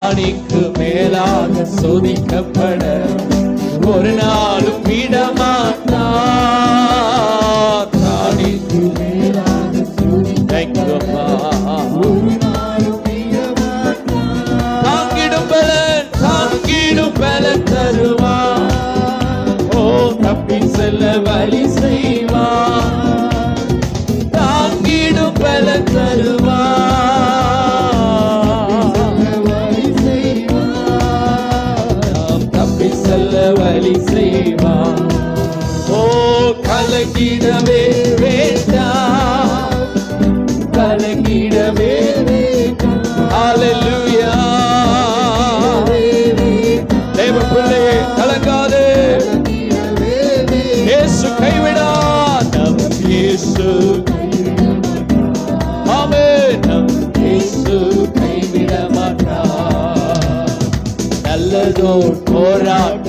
ராணிக்கு மேலாக சோதிக்கப்பட ஒரு நாளும் விடமாட்டார். ராணிக்கு மேலாக சோதிக்கப்பா தாங்கிடும் பலன் தருவான். ஓ தப்பி செல்ல வழி செய்வான். தாங்கிடும் பலன் தருவான். தப்பி செல்ல வழி செய்வான். ஓ கலங்கிடவே வேண்டாம், கலங்கிடவே வேண்டாம். ஹல்லேலூயா. தேவ பிள்ளையே கலங்காதே, இயேசு கைவிடார். நம் இயேசு ஆமென், நம் இயேசு கைவிட மாட்டார். நல்லதோர் போராட்டம்